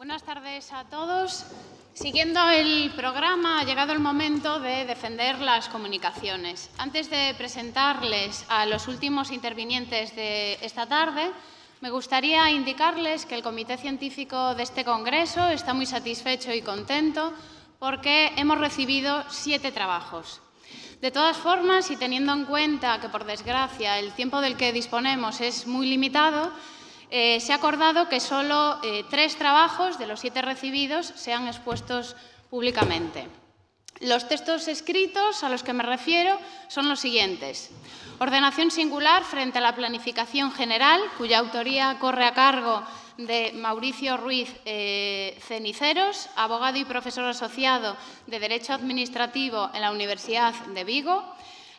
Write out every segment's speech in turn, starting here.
Buenas tardes a todos. Siguiendo el programa, ha llegado el momento de defender las comunicaciones. Antes de presentarles a los últimos intervinientes de esta tarde, me gustaría indicarles que el Comité Científico de este Congreso está muy satisfecho y contento porque hemos recibido 7 trabajos. De todas formas, y teniendo en cuenta que, por desgracia, el tiempo del que disponemos es muy limitado, se ha acordado que solo 3 trabajos de los 7 recibidos sean expuestos públicamente. Los textos escritos a los que me refiero son los siguientes. Ordenación singular frente a la planificación general, cuya autoría corre a cargo de Mauricio Ruiz Ceniceros, abogado y profesor asociado de Derecho Administrativo en la Universidad de Vigo.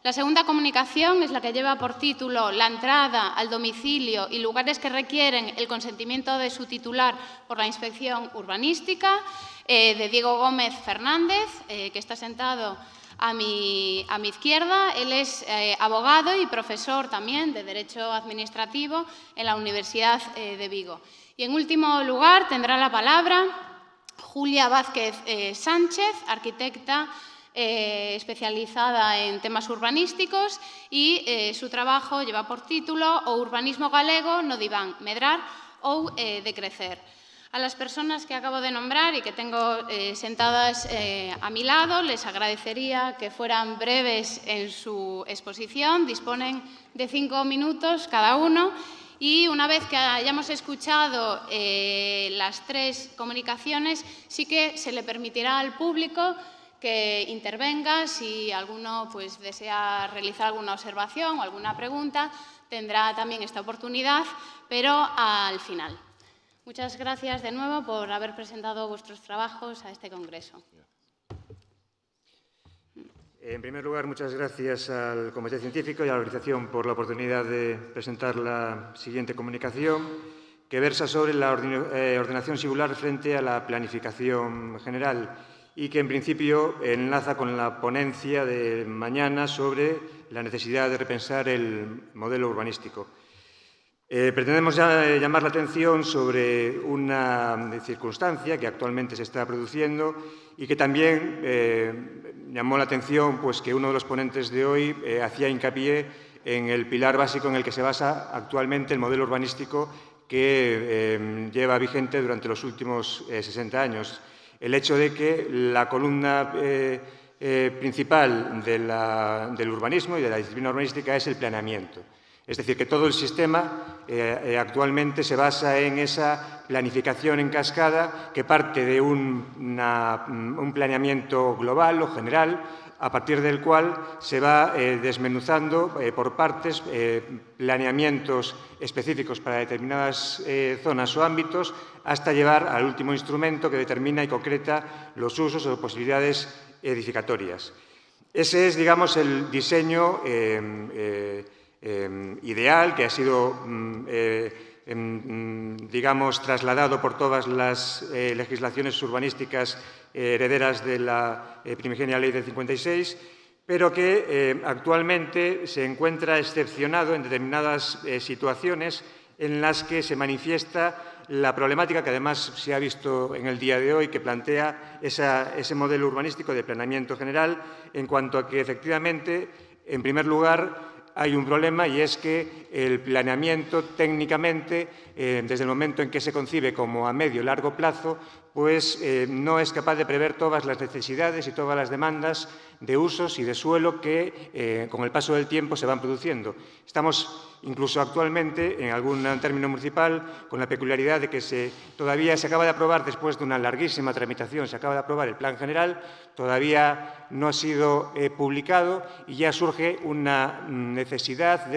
La segunda comunicación es la que lleva por título La entrada al domicilio y lugares que requieren el consentimiento de su titular por la inspección urbanística, de Diego Gómez Fernández, que está sentado a mi izquierda. Él es abogado y profesor también de Derecho Administrativo en la Universidad de Vigo. Y en último lugar tendrá la palabra Julia Vázquez Sánchez, arquitecta especializada en temas urbanísticos, y su trabajo lleva por título O urbanismo galego no diván medrar ou decrecer. A las personas que acabo de nombrar y que tengo sentadas a mi lado, les agradecería que fueran breves en su exposición. Disponen de 5 minutos cada uno. Y una vez que hayamos escuchado las 3 comunicaciones, sí que se le permitirá al público que intervenga. Si alguno desea realizar alguna observación o alguna pregunta, tendrá también esta oportunidad, pero al final. Muchas gracias de nuevo por haber presentado vuestros trabajos a este congreso. En primer lugar, muchas gracias al Comité Científico y a la organización por la oportunidad de presentar la siguiente comunicación, que versa sobre la ordenación singular frente a la planificación general y que, en principio, enlaza con la ponencia de mañana sobre la necesidad de repensar el modelo urbanístico. Pretendemos llamar la atención sobre una circunstancia que actualmente se está produciendo y que también llamó la atención que uno de los ponentes de hoy hacía hincapié en el pilar básico en el que se basa actualmente el modelo urbanístico que lleva vigente durante los últimos 60 años. El hecho de que la columna principal del urbanismo y de la disciplina urbanística es el planeamiento. Es decir, que todo el sistema actualmente se basa en esa planificación en cascada que parte de un planeamiento global o general, a partir del cual se va desmenuzando por partes planeamientos específicos para determinadas zonas o ámbitos, hasta llegar al último instrumento que determina y concreta los usos o posibilidades edificatorias. Ese es, digamos, el diseño ideal que ha sido, digamos, trasladado por todas las legislaciones urbanísticas herederas de la primigenia Ley del 56, pero que actualmente se encuentra excepcionado en determinadas situaciones en las que se manifiesta la problemática que además se ha visto en el día de hoy, que plantea ese modelo urbanístico de planeamiento general, en cuanto a que, efectivamente, en primer lugar, hay un problema, y es que el planeamiento técnicamente, desde el momento en que se concibe como a medio y largo plazo, no es capaz de prever todas las necesidades y todas las demandas de usos y de suelo que con el paso del tiempo se van produciendo. Estamos incluso actualmente en algún término municipal con la peculiaridad de que todavía se acaba de aprobar, después de una larguísima tramitación, se acaba de aprobar el Plan General, todavía no ha sido publicado y ya surge una necesidad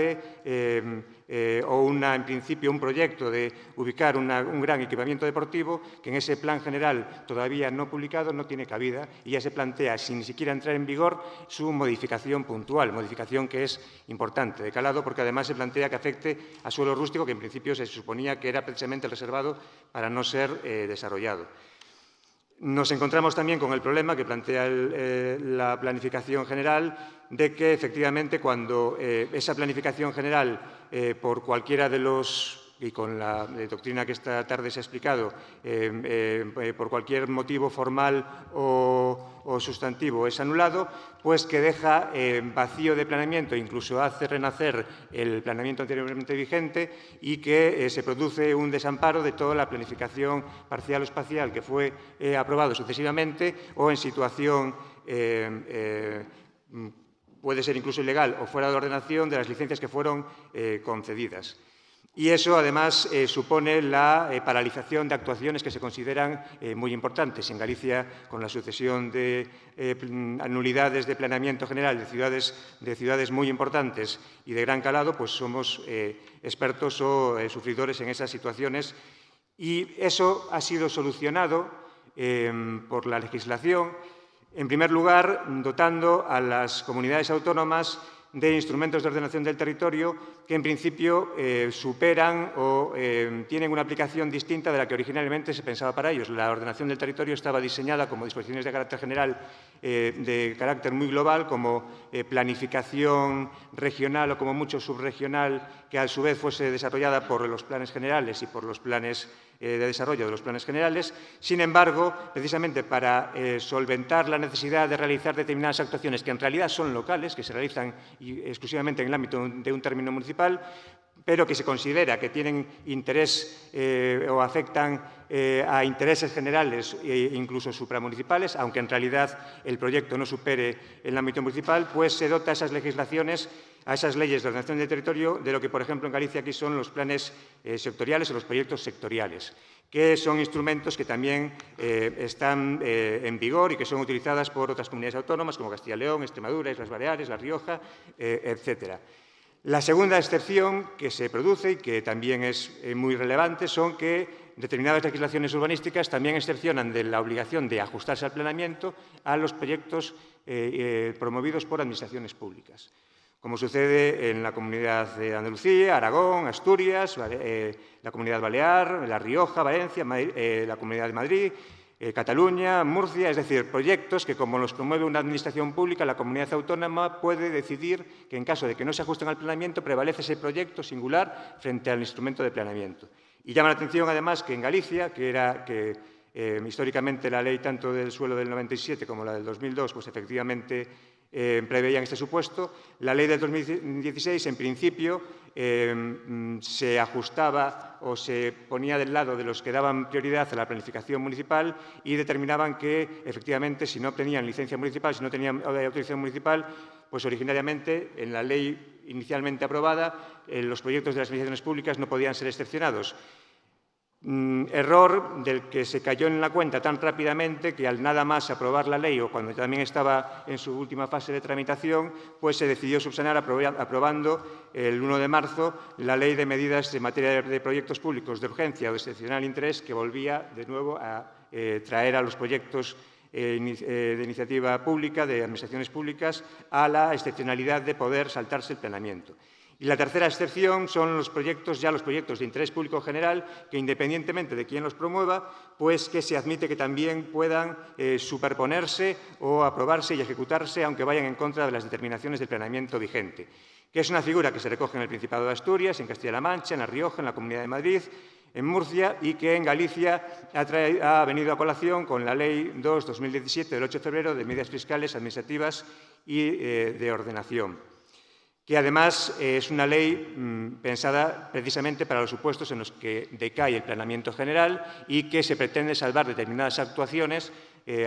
en principio, un proyecto de ubicar un gran equipamiento deportivo que en ese Plan General todavía no publicado no tiene cabida y ya se plantea, sin ni siquiera entrar en vigor, su modificación puntual, modificación que es importante, de calado, porque además se plantea que afecte a suelo rústico que en principio se suponía que era precisamente reservado para no ser desarrollado. Nos encontramos también con el problema que plantea la planificación general de que, efectivamente, cuando esa planificación general, por cualquiera de los y con la doctrina que esta tarde se ha explicado, por cualquier motivo formal o sustantivo es anulado, pues que deja vacío de planeamiento, incluso hace renacer el planeamiento anteriormente vigente y que se produce un desamparo de toda la planificación parcial o espacial que fue aprobado sucesivamente o en situación puede ser incluso ilegal o fuera de ordenación de las licencias que fueron concedidas. Y eso, además, supone la paralización de actuaciones que se consideran muy importantes. En Galicia, con la sucesión de nulidades de planeamiento general de ciudades muy importantes y de gran calado, pues somos expertos o sufridores en esas situaciones. Y eso ha sido solucionado por la legislación, en primer lugar, dotando a las comunidades autónomas de instrumentos de ordenación del territorio que, en principio, superan o tienen una aplicación distinta de la que originalmente se pensaba para ellos. La ordenación del territorio estaba diseñada como disposiciones de carácter general, de carácter muy global, como planificación regional o como mucho subregional, que a su vez fuese desarrollada por los planes generales y por los planes de desarrollo de los planes generales. Sin embargo, precisamente para solventar la necesidad de realizar determinadas actuaciones que en realidad son locales, que se realizan exclusivamente en el ámbito de un término municipal, pero que se considera que tienen interés o afectan a intereses generales e incluso supramunicipales, aunque en realidad el proyecto no supere el ámbito municipal, pues se dota a esas legislaciones, a esas leyes de ordenación del territorio, de lo que, por ejemplo, en Galicia aquí son los planes sectoriales o los proyectos sectoriales, que son instrumentos que también están en vigor y que son utilizadas por otras comunidades autónomas como Castilla y León, Extremadura, Islas Baleares, La Rioja, etcétera. La segunda excepción que se produce y que también es muy relevante son que determinadas legislaciones urbanísticas también excepcionan de la obligación de ajustarse al planeamiento a los proyectos promovidos por administraciones públicas, como sucede en la Comunidad de Andalucía, Aragón, Asturias, la Comunidad Balear, La Rioja, Valencia, la Comunidad de Madrid, Cataluña, Murcia, es decir, proyectos que, como los promueve una administración pública, la comunidad autónoma puede decidir que, en caso de que no se ajusten al planeamiento, prevalece ese proyecto singular frente al instrumento de planeamiento. Y llama la atención, además, que en Galicia, que históricamente la ley tanto del suelo del 97 como la del 2002, pues efectivamente preveían este supuesto, la ley del 2016, en principio, se ajustaba o se ponía del lado de los que daban prioridad a la planificación municipal y determinaban que, efectivamente, si no obtenían licencia municipal, si no tenían autorización municipal, pues originariamente, en la ley inicialmente aprobada, los proyectos de las administraciones públicas no podían ser excepcionados. Error del que se cayó en la cuenta tan rápidamente que al nada más aprobar la ley o cuando también estaba en su última fase de tramitación, pues se decidió subsanar aprobando el 1 de marzo la Ley de Medidas en materia de proyectos públicos de urgencia o de excepcional interés, que volvía de nuevo a traer a los proyectos de iniciativa pública, de administraciones públicas, a la excepcionalidad de poder saltarse el planeamiento. Y la tercera excepción son los proyectos de interés público general, que independientemente de quién los promueva, pues que se admite que también puedan superponerse o aprobarse y ejecutarse, aunque vayan en contra de las determinaciones del planeamiento vigente, que es una figura que se recoge en el Principado de Asturias, en Castilla-La Mancha, en La Rioja, en la Comunidad de Madrid, en Murcia, y que en Galicia ha venido a colación con la Ley 2/2017 del 8 de febrero de medidas fiscales, administrativas y de ordenación, que además es una ley pensada precisamente para los supuestos en los que decae el planeamiento general y que se pretende salvar determinadas actuaciones,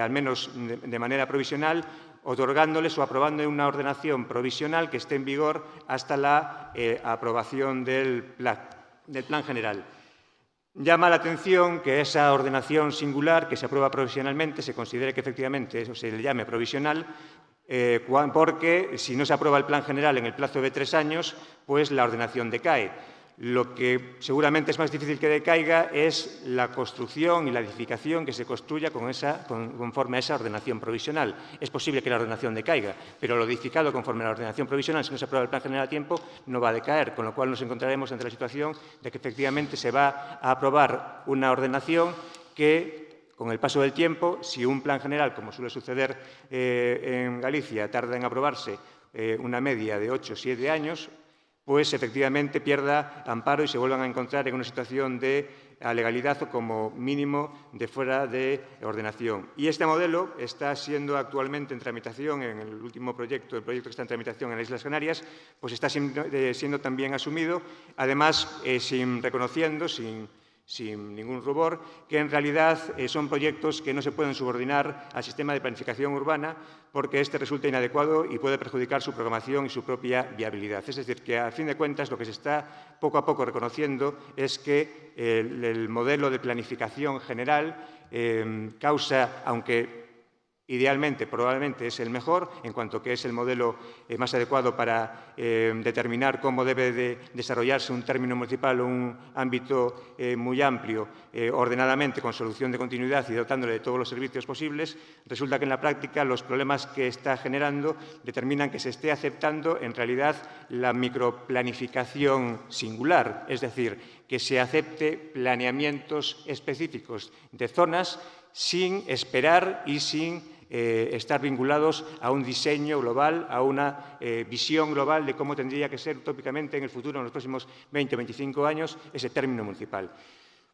al menos de manera provisional, otorgándoles o aprobando una ordenación provisional que esté en vigor hasta la aprobación del plan general. Llama la atención que esa ordenación singular que se aprueba provisionalmente se considere que efectivamente eso se le llame provisional, porque si no se aprueba el plan general en el plazo de 3 años, pues la ordenación decae. Lo que seguramente es más difícil que decaiga es la construcción y la edificación que se construya conforme a esa ordenación provisional. Es posible que la ordenación decaiga, pero lo edificado conforme a la ordenación provisional, si no se aprueba el plan general a tiempo, no va a decaer, con lo cual nos encontraremos ante la situación de que efectivamente se va a aprobar una ordenación que, con el paso del tiempo, si un plan general, como suele suceder en Galicia, tarda en aprobarse una media de 8 o 7 años, pues efectivamente pierda amparo y se vuelvan a encontrar en una situación de alegalidad o como mínimo de fuera de ordenación. Y este modelo está siendo actualmente en tramitación en el último proyecto, el proyecto que está en tramitación en las Islas Canarias, pues está siendo también asumido, además reconociendo, sin ningún rubor, que en realidad son proyectos que no se pueden subordinar al sistema de planificación urbana porque este resulta inadecuado y puede perjudicar su programación y su propia viabilidad. Es decir, que a fin de cuentas lo que se está poco a poco reconociendo es que el modelo de planificación general causa, aunque idealmente, probablemente es el mejor, en cuanto que es el modelo más adecuado para determinar cómo debe de desarrollarse un término municipal o un ámbito muy amplio, ordenadamente, con solución de continuidad y dotándole de todos los servicios posibles. Resulta que en la práctica los problemas que está generando determinan que se esté aceptando en realidad la microplanificación singular, es decir, que se acepte planeamientos específicos de zonas sin esperar y sin estar vinculados a un diseño global, a una visión global de cómo tendría que ser utópicamente en el futuro, en los próximos 20 o 25 años, ese término municipal.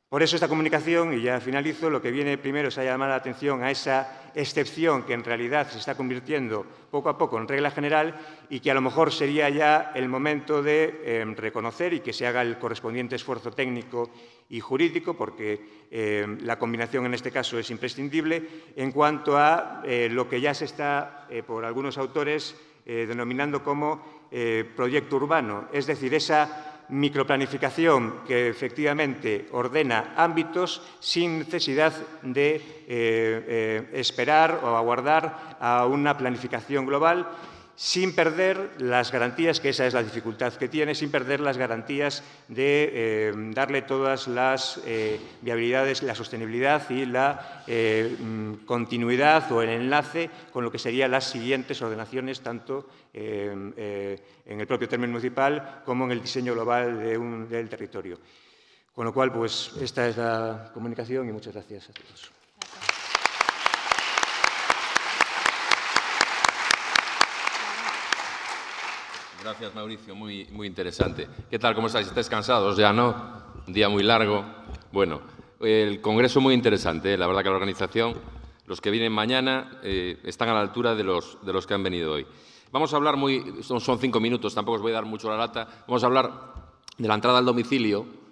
Por eso esta comunicación, y ya finalizo, lo que viene primero es a llamar la atención a esa excepción que en realidad se está convirtiendo poco a poco en regla general y que a lo mejor sería ya el momento de reconocer y que se haga el correspondiente esfuerzo técnico y jurídico, porque la combinación en este caso es imprescindible, en cuanto a lo que ya se está, por algunos autores, denominando como proyecto urbano, es decir, esa microplanificación que efectivamente ordena ámbitos sin necesidad de esperar o aguardar a una planificación global, sin perder las garantías, que esa es la dificultad que tiene, sin perder las garantías de darle todas las viabilidades, la sostenibilidad y la continuidad o el enlace con lo que serían las siguientes ordenaciones, tanto en el propio término municipal como en el diseño global del territorio. Con lo cual, pues, esta es la comunicación y muchas gracias a todos. Gracias, Mauricio. Muy interesante. ¿Qué tal? ¿Cómo estáis? ¿Estáis cansados ya, no? Un día muy largo. Bueno, el congreso muy interesante, ¿eh? La verdad que la organización, los que vienen mañana, están a la altura de los que han venido hoy. Vamos a hablar son 5 minutos, tampoco os voy a dar mucho la lata. Vamos a hablar de la entrada al domicilio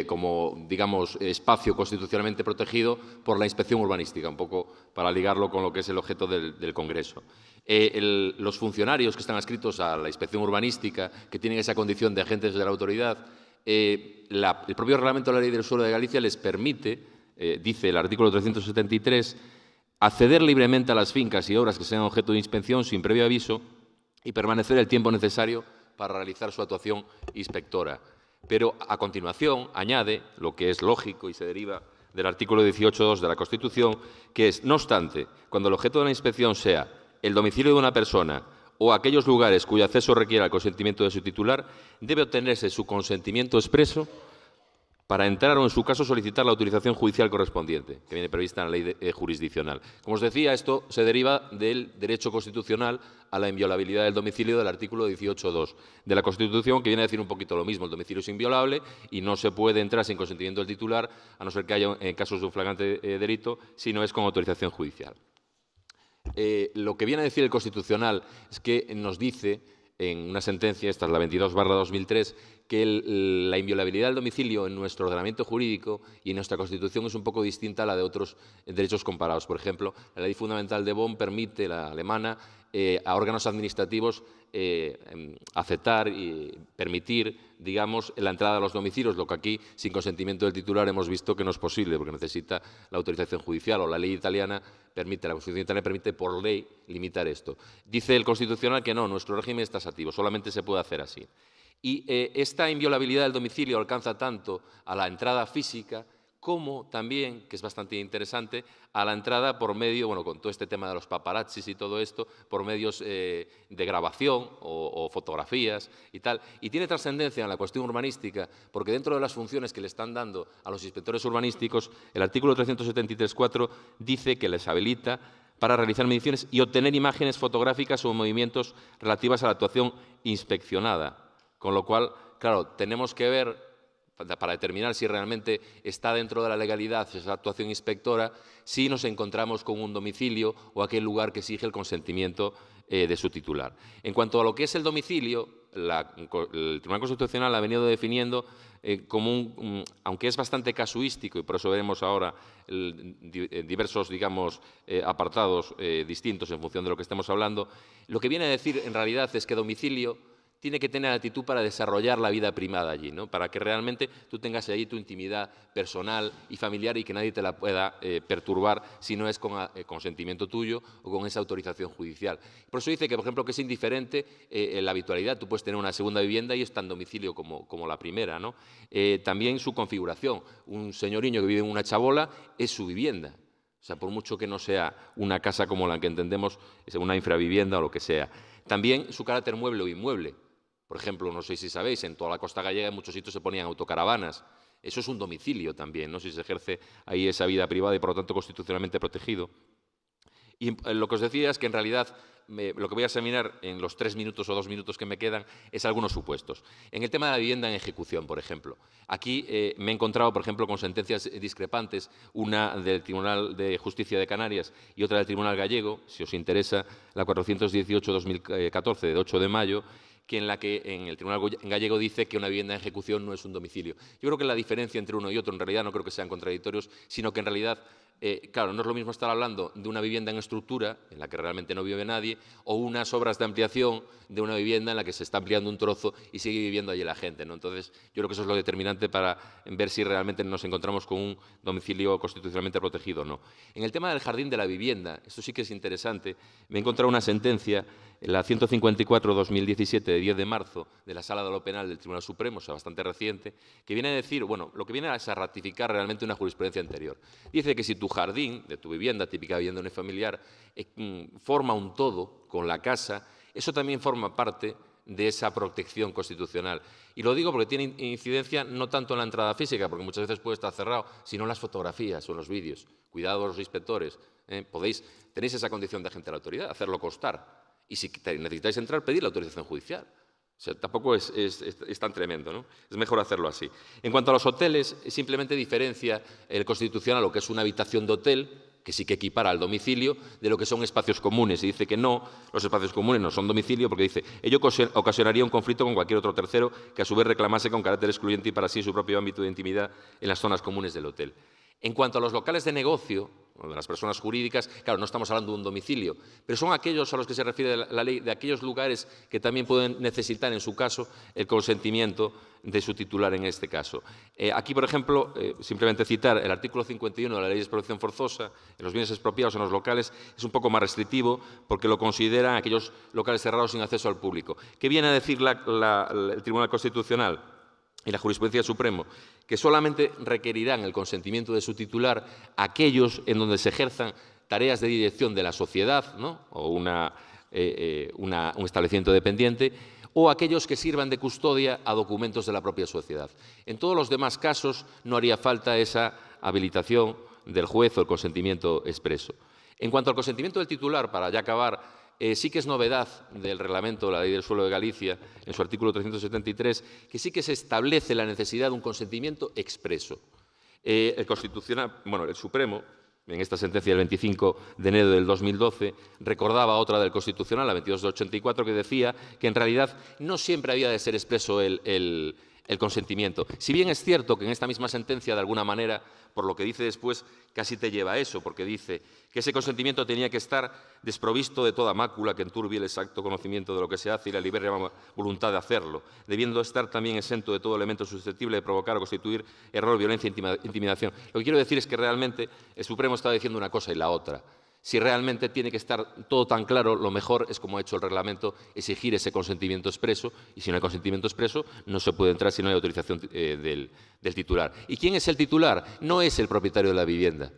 como, digamos, espacio constitucionalmente protegido por la inspección urbanística, un poco para ligarlo con lo que es el objeto del congreso. Los funcionarios que están adscritos a la inspección urbanística, que tienen esa condición de agentes de la autoridad, el propio reglamento de la Ley del Suelo de Galicia les permite, dice el artículo 373, acceder libremente a las fincas y obras que sean objeto de inspección sin previo aviso y permanecer el tiempo necesario para realizar su actuación inspectora. Pero a continuación añade, lo que es lógico y se deriva del artículo 18.2 de la Constitución, que es, no obstante, cuando el objeto de la inspección sea el domicilio de una persona o aquellos lugares cuyo acceso requiera el consentimiento de su titular, debe obtenerse su consentimiento expreso para entrar o, en su caso, solicitar la autorización judicial correspondiente, que viene prevista en la ley jurisdiccional. Como os decía, esto se deriva del derecho constitucional a la inviolabilidad del domicilio del artículo 18.2 de la Constitución, que viene a decir un poquito lo mismo. El domicilio es inviolable y no se puede entrar sin consentimiento del titular, a no ser que haya, en casos de un flagrante delito, si no es con autorización judicial. Lo que viene a decir el Constitucional es que nos dice, en una sentencia, esta es la 22/2003, que la inviolabilidad del domicilio en nuestro ordenamiento jurídico y en nuestra Constitución es un poco distinta a la de otros derechos comparados. Por ejemplo, la Ley Fundamental de Bonn permite, la alemana, a órganos administrativos aceptar y permitir, digamos, la entrada a los domicilios, lo que aquí, sin consentimiento del titular, hemos visto que no es posible, porque necesita la autorización judicial, o la ley italiana permite, la Constitución italiana permite por ley limitar esto. Dice el Constitucional que no, nuestro régimen es tasativo, solamente se puede hacer así. Y esta inviolabilidad del domicilio alcanza tanto a la entrada física como también, que es bastante interesante, a la entrada por medio, bueno, con todo este tema de los paparazzis y todo esto, por medios de grabación o fotografías y tal. Y tiene trascendencia en la cuestión urbanística, porque dentro de las funciones que le están dando a los inspectores urbanísticos, el artículo 373.4 dice que les habilita para realizar mediciones y obtener imágenes fotográficas o movimientos relativas a la actuación inspeccionada, Con lo cual, claro, tenemos que ver, para determinar si realmente está dentro de la legalidad esa actuación inspectora, si nos encontramos con un domicilio o aquel lugar que exige el consentimiento de su titular. En cuanto a lo que es el domicilio, el Tribunal Constitucional ha venido definiendo como aunque es bastante casuístico, y por eso veremos ahora diversos, digamos, apartados distintos en función de lo que estemos hablando, lo que viene a decir en realidad es que domicilio tiene que tener actitud para desarrollar la vida privada allí, ¿no? Para que realmente tú tengas allí tu intimidad personal y familiar y que nadie te la pueda perturbar si no es con consentimiento tuyo o con esa autorización judicial. Por eso dice que, por ejemplo, que es indiferente la habitualidad. Tú puedes tener una segunda vivienda y está en domicilio como la primera, ¿no? También su configuración. Un señoriño que vive en una chabola es su vivienda. O sea, por mucho que no sea una casa como la que entendemos, es una infravivienda o lo que sea. También su carácter mueble o inmueble. Por ejemplo, no sé si sabéis, en toda la costa gallega en muchos sitios se ponían autocaravanas. Eso es un domicilio también, ¿no? Si se ejerce ahí esa vida privada y, por lo tanto, constitucionalmente protegido. Y lo que os decía es que, en realidad, lo que voy a examinar en los 3 minutos o 2 minutos que me quedan es algunos supuestos. En el tema de la vivienda en ejecución, por ejemplo. Aquí me he encontrado, por ejemplo, con sentencias discrepantes, una del Tribunal de Justicia de Canarias y otra del Tribunal Gallego, si os interesa, la 418-2014, de 8 de mayo, en la que en el Tribunal Gallego dice que una vivienda en ejecución no es un domicilio. Yo creo que la diferencia entre uno y otro, en realidad, no creo que sean contradictorios, sino que en realidad, claro, no es lo mismo estar hablando de una vivienda en estructura, en la que realmente no vive nadie, o unas obras de ampliación de una vivienda en la que se está ampliando un trozo y sigue viviendo allí la gente, ¿no? Entonces, yo creo que eso es lo determinante para ver si realmente nos encontramos con un domicilio constitucionalmente protegido o no. En el tema del jardín de la vivienda, esto sí que es interesante, me he encontrado una sentencia, la 154-2017, de 10 de marzo, de la Sala de lo Penal del Tribunal Supremo, o sea, bastante reciente, que viene a decir, bueno, lo que viene es a ratificar realmente una jurisprudencia anterior. Dice que si tu jardín, de tu vivienda, típica vivienda unifamiliar, forma un todo con la casa, eso también forma parte de esa protección constitucional. Y lo digo porque tiene incidencia no tanto en la entrada física, porque muchas veces puede estar cerrado, sino en las fotografías o en los vídeos. Cuidado los inspectores, tenéis esa condición de agente de la autoridad, hacerlo constar. Y si necesitáis entrar, pedir la autorización judicial. O sea, tampoco es tan tremendo, ¿no? Es mejor hacerlo así. En cuanto a los hoteles, simplemente diferencia el Constitucional lo que es una habitación de hotel, que sí que equipara al domicilio, de lo que son espacios comunes. Y dice que no, los espacios comunes no son domicilio, porque dice, ello ocasionaría un conflicto con cualquier otro tercero que a su vez reclamase con carácter excluyente y para sí su propio ámbito de intimidad en las zonas comunes del hotel. En cuanto a los locales de negocio, o de las personas jurídicas, claro, no estamos hablando de un domicilio, pero son aquellos a los que se refiere la ley, de aquellos lugares que también pueden necesitar, en su caso, el consentimiento de su titular en este caso. Aquí, por ejemplo, simplemente citar el artículo 51 de la Ley de Expropiación Forzosa, en los bienes expropiados en los locales, es un poco más restrictivo porque lo consideran aquellos locales cerrados sin acceso al público. ¿Qué viene a decir el Tribunal Constitucional y la jurisprudencia del Supremo? Que solamente requerirán el consentimiento de su titular aquellos en donde se ejerzan tareas de dirección de la sociedad, ¿no? O un establecimiento dependiente, o aquellos que sirvan de custodia a documentos de la propia sociedad. En todos los demás casos no haría falta esa habilitación del juez o el consentimiento expreso. En cuanto al consentimiento del titular, para ya acabar, sí que es novedad del reglamento de la Ley del Suelo de Galicia, en su artículo 373, que sí que se establece la necesidad de un consentimiento expreso. El Supremo, en esta sentencia del 25 de enero del 2012, recordaba otra del Constitucional, la 22 de 84, que decía que en realidad no siempre había de ser expreso el consentimiento. Si bien es cierto que en esta misma sentencia, de alguna manera, por lo que dice después, casi te lleva a eso, porque dice que ese consentimiento tenía que estar desprovisto de toda mácula que enturbie el exacto conocimiento de lo que se hace y la libre voluntad de hacerlo, debiendo estar también exento de todo elemento susceptible de provocar o constituir error, violencia e intimidación. Lo que quiero decir es que realmente el Supremo está diciendo una cosa y la otra. Si realmente tiene que estar todo tan claro, lo mejor es, como ha hecho el reglamento, exigir ese consentimiento expreso, y si no hay consentimiento expreso no se puede entrar si no hay autorización del titular. ¿Y quién es el titular? No es el propietario de la vivienda,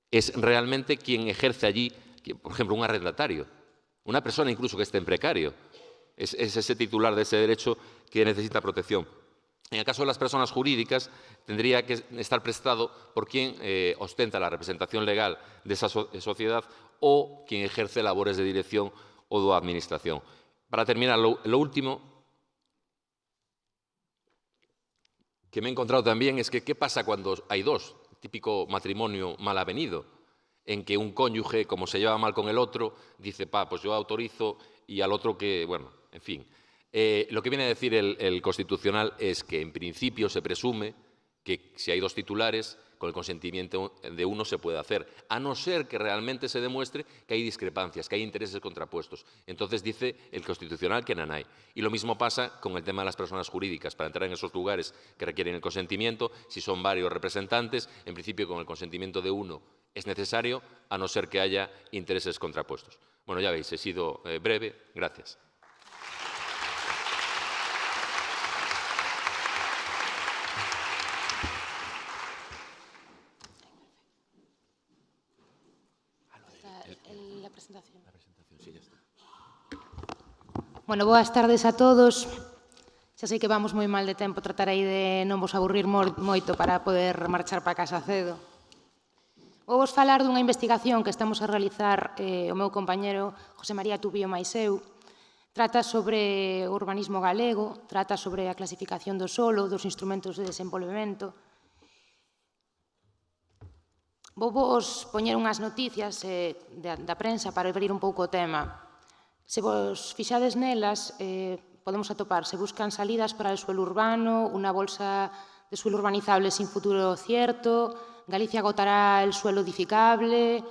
es realmente quien ejerce allí, por ejemplo, un arrendatario, una persona incluso que esté en precario. Es ese titular de ese derecho que necesita protección. En el caso de las personas jurídicas, tendría que estar prestado por quien ostenta la representación legal de esa sociedad o quien ejerce labores de dirección o de administración. Para terminar, lo último, que me he encontrado también es que qué pasa cuando hay dos, típico matrimonio mal avenido, en que un cónyuge, como se lleva mal con el otro, dice, pues yo autorizo, y al otro que, bueno, en fin. Lo que viene a decir el Constitucional es que, en principio, se presume que si hay dos titulares, con el consentimiento de uno se puede hacer, a no ser que realmente se demuestre que hay discrepancias, que hay intereses contrapuestos. Entonces dice el Constitucional que no hay. Y lo mismo pasa con el tema de las personas jurídicas. Para entrar en esos lugares que requieren el consentimiento, si son varios representantes, en principio con el consentimiento de uno es necesario, a no ser que haya intereses contrapuestos. Bueno, ya veis, he sido breve. Gracias. La presentación. Sí, ya está. Bueno, boas tardes a todos. Xa sei que vamos moi mal de tempo, tratarei de non vos aburrir moito para poder marchar para casa cedo. Vou vos falar dunha investigación que estamos a realizar o meu compañero José María Tubío Maiseu. Trata sobre o urbanismo galego, trata sobre a clasificación do solo, dos instrumentos de desenvolvemento. Vou vos poñer unhas noticias da prensa para abrir un pouco o tema. Se vos fixades nelas, podemos atopar, se buscan salidas para el suelo urbano, unha bolsa de suelo urbanizable sin futuro cierto, Galicia agotará el suelo edificable,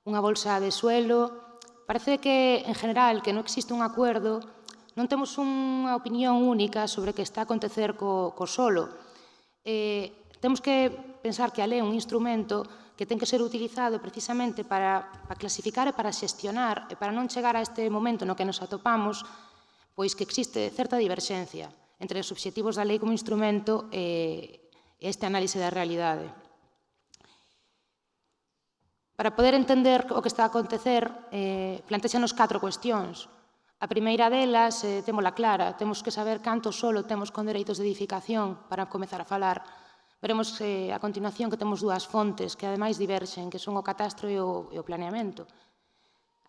unha bolsa de suelo. Parece que, en general, que non existe un acuerdo, non temos unha opinión única sobre o que está a acontecer co solo. Temos que pensar que a lei é un instrumento que ten que ser utilizado precisamente para clasificar e para xestionar e para non chegar a este momento no que nos atopamos, pois que existe certa diverxencia entre os obxectivos da lei como instrumento e este análise da realidade. Para poder entender o que está a acontecer, plantexanos 4 cuestións. A primeira delas, témola clara, temos que saber canto solo temos con dereitos de edificación para comezar a falar. Veremos a continuación que temos dúas fontes que ademais diverxen, que son o catastro e o planeamento.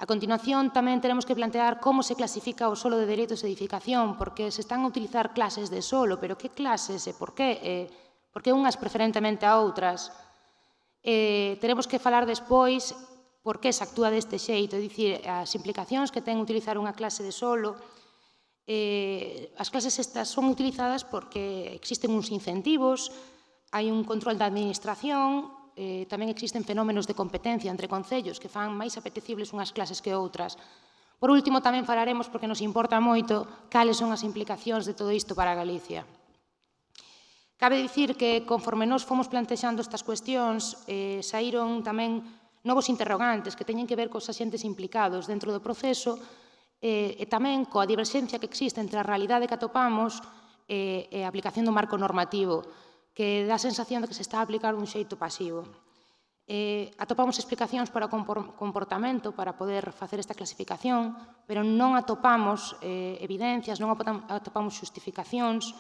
A continuación tamén teremos que plantear como se clasifica o solo de dereitos de edificación, porque se están a utilizar clases de solo, pero que clases e por qué? Por que unhas preferentemente a outras? Teremos que falar despois por que se actúa deste xeito, é dicir, as implicacións que ten utilizar unha clase de solo. As clases estas son utilizadas porque existen uns incentivos, hai un control da administración, tamén existen fenómenos de competencia entre concellos que fan máis apetecibles unhas clases que outras. Por último, tamén falaremos, porque nos importa moito, cales son as implicacións de todo isto para Galicia. Cabe dicir que, conforme nos fomos plantexando estas cuestións, saíron tamén novos interrogantes que teñen que ver cos axentes implicados dentro do proceso e tamén coa diverxencia que existe entre a realidade que atopamos e a aplicación do marco normativo, que dá a sensación de que se está a aplicar un xeito pasivo. Atopamos explicacións para o comportamento para poder facer esta clasificación, pero non atopamos evidencias, non atopamos xustificacións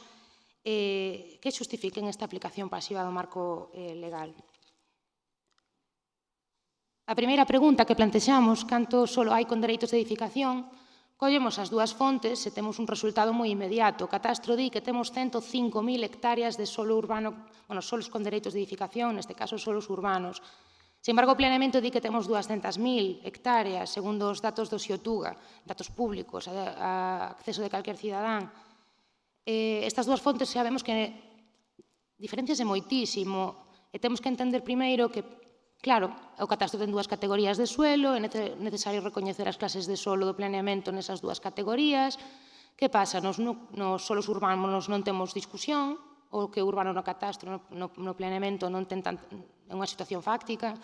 que xustifiquen esta aplicación pasiva do marco legal. A primeira pregunta que plantexamos, canto solo hai con dereitos de edificación, collemos as dúas fontes e temos un resultado moi inmediato. O catastro di que temos 105.000 hectáreas de solo urbano, solos con dereitos de edificación, neste caso solos urbanos. Sin embargo, o planeamento di que temos 200.000 hectáreas, segundo os datos do Xiotuga, datos públicos, a acceso de calquer cidadán. Estas dúas fontes sabemos que diferenciase moitísimo e temos que entender primeiro que, claro, o catastro ten dúas categorías de suelo, é necesario recoñecer as clases de solo do planeamento nesas dúas categorías. Que pasa? Nos solos urbanos non temos discusión, o que é urbano no catastro, no planeamento non ten unha situación fáctica,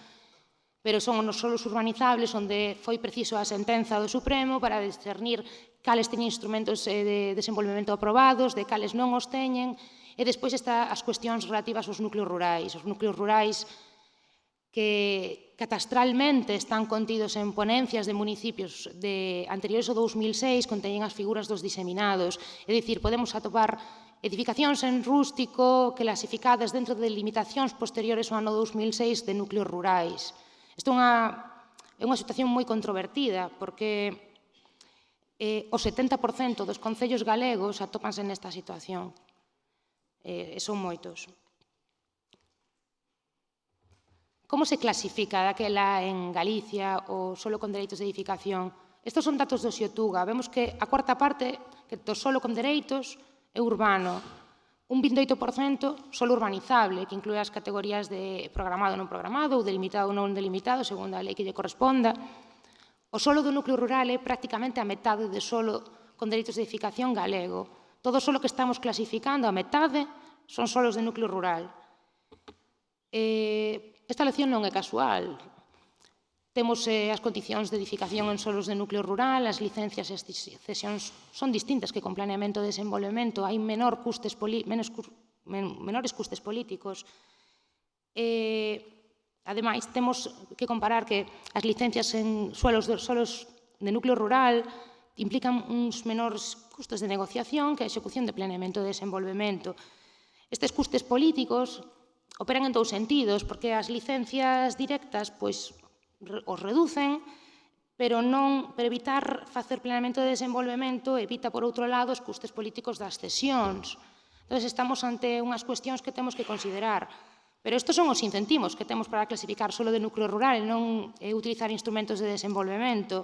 pero son nos solos urbanizables onde foi preciso a sentenza do Supremo para discernir cales teñen instrumentos de desenvolvemento aprobados, de cales non os teñen, e despois está as cuestións relativas aos núcleos rurais. Os núcleos rurais que catastralmente están contidos en ponencias de municipios anteriores ao 2006, conteñen as figuras dos diseminados. É dicir, podemos atopar edificacións en rústico clasificadas dentro de limitacións posteriores ao ano 2006 de núcleos rurais. Isto é unha situación moi controvertida, porque o 70% dos concellos galegos atópanse nesta situación. son moitos. Como se clasifica daquela en Galicia o solo con dereitos de edificación? Estos son datos do Xiotuga. Vemos que a cuarta parte do solo con dereitos é urbano. Un 28% solo urbanizable, que inclúe as categorías de programado ou non programado, ou delimitado ou non delimitado, segundo a lei que lle corresponda. O solo do núcleo rural é prácticamente a metade de solo con dereitos de edificación galego. Todo solo que estamos clasificando, a metade, son solos de núcleo rural. Esta elección non é casual. Temos as condicións de edificación en solos de núcleo rural, as licencias e as cesións son distintas que con planeamento e desenvolvemento, hai menores custes políticos. Ademais, temos que comparar que as licencias en solos de núcleo rural implican uns menores custos de negociación que a execución de planeamento e desenvolvemento. Estes custes políticos operan en dous sentidos, porque as licencias directas os reducen, pero evitar facer planeamento de desenvolvemento evita, por outro lado, os custes políticos das cesións. Entón, estamos ante unhas cuestións que temos que considerar. Pero estes son os incentivos que temos para clasificar solo de núcleo rural e non utilizar instrumentos de desenvolvemento,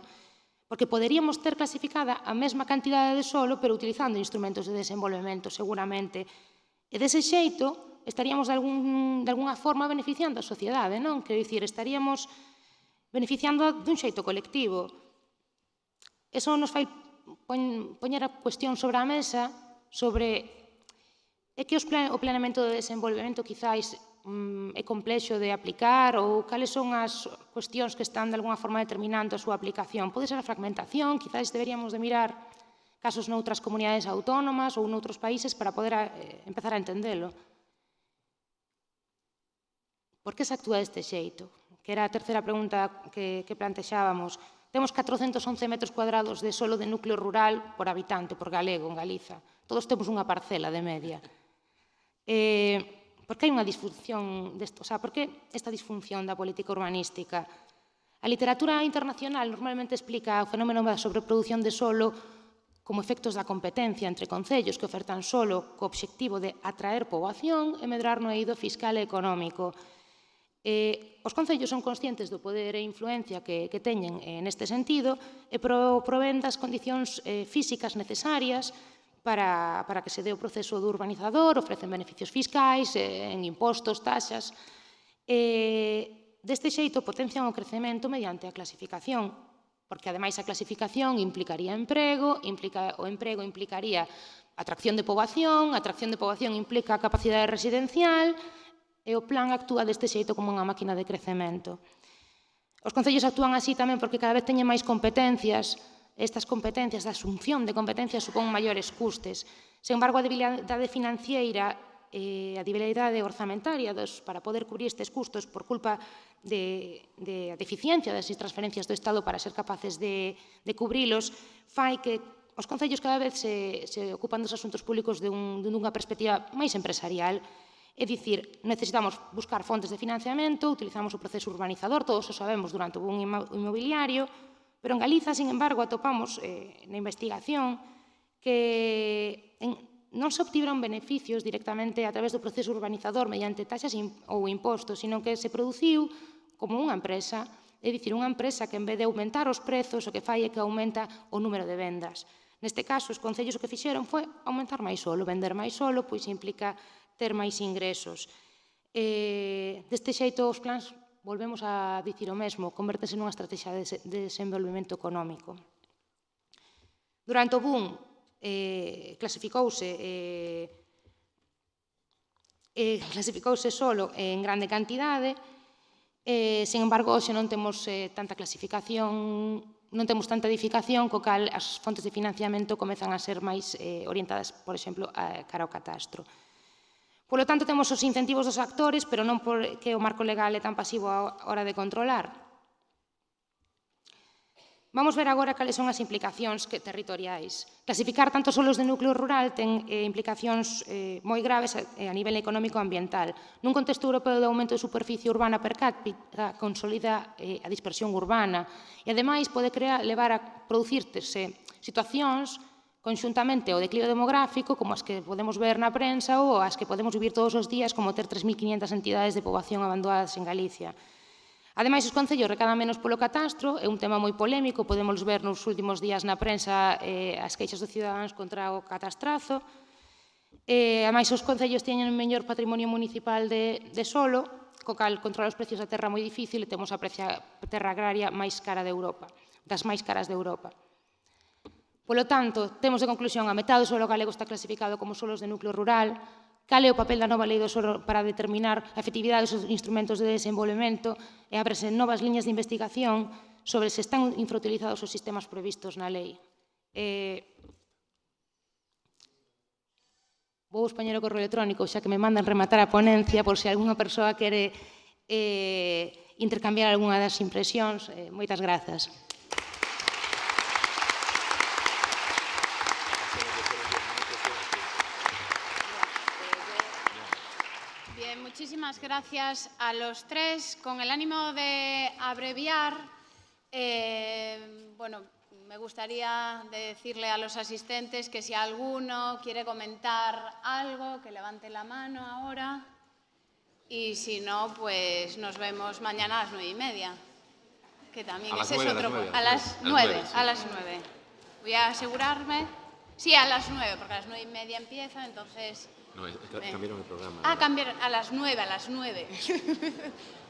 porque poderíamos ter clasificada a mesma cantidade de solo, pero utilizando instrumentos de desenvolvemento, seguramente. E dese xeito, estaríamos de alguna forma beneficiando a sociedade, non? Quero dicir, estaríamos beneficiando dun xeito colectivo. Eso nos fai poñer a cuestión sobre a mesa sobre que o planeamento de desenvolvemento quizáis é complexo de aplicar ou cales son as cuestións que están de alguna forma determinando a súa aplicación. Pode ser a fragmentación, quizáis deberíamos de mirar casos noutras comunidades autónomas ou noutros países para poder empezar a entendelo. Por que se actúa deste xeito? Que era a terceira pregunta que plantexábamos. Temos 411 metros cuadrados de solo de núcleo rural por habitante, por galego, en Galiza. Todos temos unha parcela de media. Por que hai unha disfunción desto? Por que esta disfunción da política urbanística? A literatura internacional normalmente explica o fenómeno da sobreproducción de solo como efectos da competencia entre concellos que ofertan solo co obxectivo de atraer poboación e medrar no eido fiscal e económico. Os concellos son conscientes do poder e influencia que teñen neste sentido e provén das condicións físicas necesarias para que se dé o proceso do urbanizador, ofrecen beneficios fiscais, en impostos, taxas. Deste xeito potencian o crecemento mediante a clasificación, porque ademais a clasificación implicaría emprego, o emprego implicaría atracción de poboación implica capacidade residencial, e o plan actúa deste xeito como unha máquina de crecemento. Os concellos actúan así tamén porque cada vez teñen máis competencias. Estas competencias, a asunción de competencias supón maiores custes. Sen embargo, a debilidade financiera e a debilidade orzamentaria para poder cubrir estes custos por culpa da deficiencia das transferencias do Estado para ser capaces de cubrilos, fai que os concellos cada vez se ocupan dos asuntos públicos dunha perspectiva máis empresarial. É dicir, necesitamos buscar fontes de financiamento, utilizamos o proceso urbanizador, todos o sabemos durante o boom inmobiliario, pero en Galiza, sin embargo, atopamos na investigación que non se obtiveron beneficios directamente a través do proceso urbanizador mediante taxas ou impostos, sino que se produciu como unha empresa, é dicir, unha empresa que en vez de aumentar os prezos, o que fai é que aumenta o número de vendas. Neste caso, os concellos o que fixeron foi aumentar máis solo, vender máis solo, pois implica ter máis ingresos. Deste xeito, os plans, volvemos a dicir o mesmo, convertense nunha estrategia de desenvolvemento económico. Durante o boom, clasificouse solo en grande cantidade, sen embargo, hoxe non temos tanta clasificación, non temos tanta edificación, co cal as fontes de financiamento comezan a ser máis orientadas, por exemplo, cara ao catastro. Polo tanto, temos os incentivos dos actores, pero non porque o marco legal é tan pasivo á hora de controlar. Vamos ver agora cales son as implicacións territoriais. Clasificar tanto solos de núcleo rural ten implicacións moi graves a nivel económico e ambiental. Nun contexto europeo de aumento de superficie urbana per cápita, consolida a dispersión urbana e, ademais, pode levar a producirse situacións conxuntamente o declive demográfico, como as que podemos ver na prensa ou as que podemos vivir todos os días, como ter 3.500 entidades de poboación abandonadas en Galicia. Ademais, os concellos recadan menos polo catastro, é un tema moi polémico, podemos ver nos últimos días na prensa as queixas dos cidadáns contra o catastrazo. Ademais, os concellos teñen un mellor patrimonio municipal de solo, co cal controlar os precios da terra moi difícil e temos a terra agraria máis cara de Europa, das máis caras de Europa. Polo tanto, temos de conclusión a metade do solo galego está clasificado como solos de núcleo rural. Cal é o papel da nova lei do solo para determinar a efectividade dos instrumentos de desenvolvemento e ábrese novas liñas de investigación sobre se están infrautilizados os sistemas previstos na lei. Vou expoñer o correo electrónico, xa que me mandan rematar a ponencia, por se algunha persoa quere intercambiar algunha das impresións. Moitas grazas. Muchísimas gracias a los tres. Con el ánimo de abreviar, bueno, me gustaría decirle a los asistentes que si alguno quiere comentar algo, que levante la mano ahora. Y si no, pues nos vemos mañana a las 9:30. Que también ese es otro. A las 9. Voy a asegurarme. Sí, a las 9, porque a las 9:30 empieza, entonces... No, cambiaron el programa. Ah, cambiaron a las 9.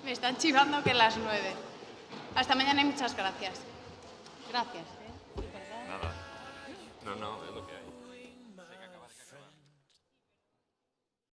Me están chivando que a las 9. Hasta mañana y muchas gracias. Gracias. Nada. No, es lo que hay.